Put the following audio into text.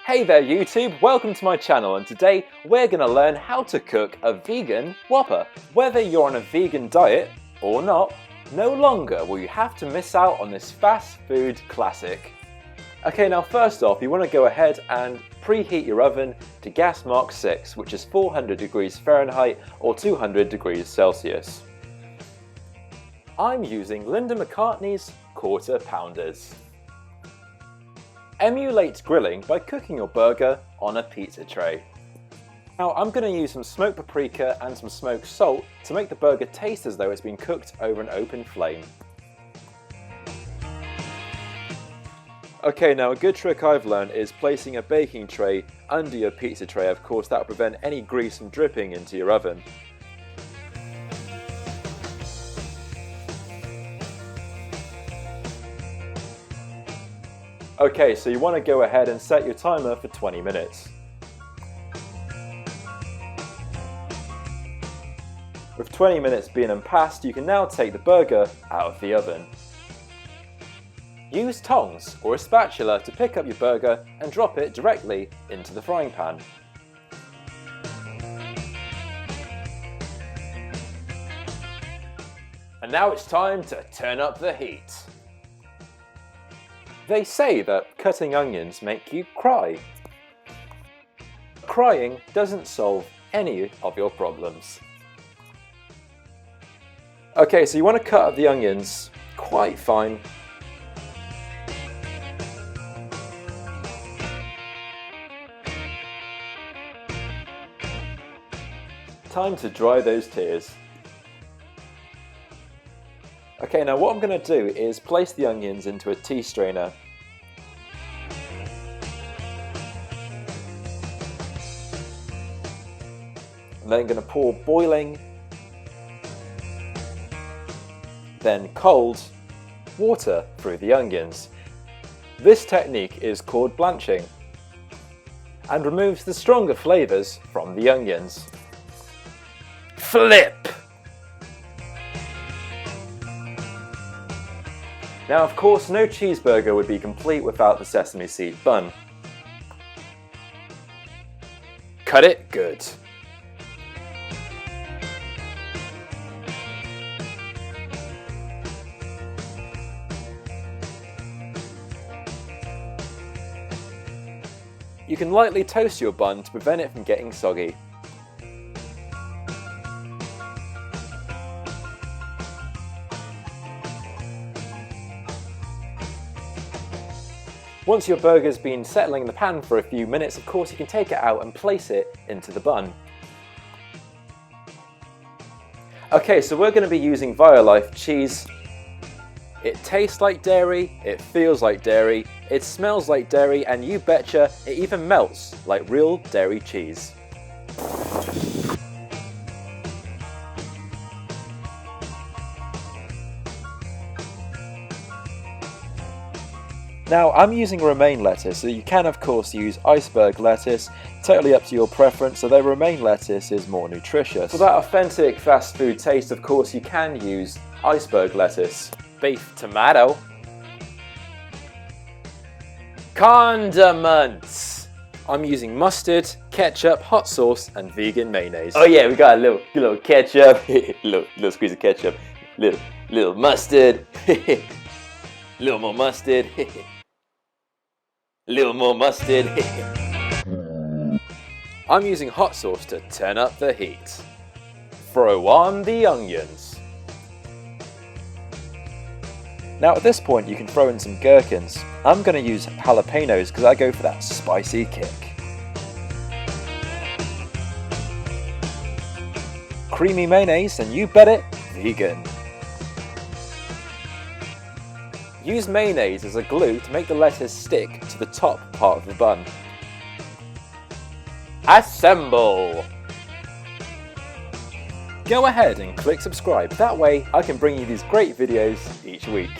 Hey there YouTube, welcome to my channel, and today we're going to learn how to cook a vegan Whopper. Whether you're on a vegan diet or not, no longer will you have to miss out on this fast food classic. Okay, now first off, you want to go ahead and preheat your oven to gas mark 6, which is 400 degrees Fahrenheit or 200 degrees Celsius. I'm using Linda McCartney's quarter pounders. Emulate grilling by cooking your burger on a pizza tray. Now I'm going to use some smoked paprika and some smoked salt to make the burger taste as though it's been cooked over an open flame. Okay, now a good trick I've learned is placing a baking tray under your pizza tray. Of course, that will prevent any grease from dripping into your oven. Okay, so you want to go ahead and set your timer for 20 minutes. With 20 minutes being past, you can now take the burger out of the oven. Use tongs or a spatula to pick up your burger and drop it directly into the frying pan. And now it's time to turn up the heat. They say that cutting onions make you cry. Crying doesn't solve any of your problems. Okay, so you want to cut up the onions quite fine. Time to dry those tears. Okay, now what I'm going to do is place the onions into a tea strainer. And then I'm going to pour boiling, then cold water through the onions. This technique is called blanching and removes the stronger flavours from the onions. Flip! Now of course no cheeseburger would be complete without the sesame seed bun. Cut it good. You can lightly toast your bun to prevent it from getting soggy. Once your burger's been settling in the pan for a few minutes, of course you can take it out and place it into the bun. Okay, so we're going to be using Violife cheese. It tastes like dairy, it feels like dairy, it smells like dairy, and you betcha it even melts like real dairy cheese. Now I'm using romaine lettuce, so you can of course use iceberg lettuce, totally up to your preference, although romaine lettuce is more nutritious. For that authentic fast food taste, of course you can use iceberg lettuce. Beef tomato. Condiments. I'm using mustard, ketchup, hot sauce and vegan mayonnaise. Oh yeah, we got a little ketchup, little squeeze of ketchup, little mustard, little more mustard. Little more mustard. I'm using hot sauce to turn up the heat. Throw on the onions. Now at this point you can throw in some gherkins. I'm going to use jalapenos because I go for that spicy kick. Creamy mayonnaise, and you bet it, vegan. Use mayonnaise as a glue to make the lettuce stick to the top part of the bun. Assemble! Go ahead and click subscribe, that way I can bring you these great videos each week.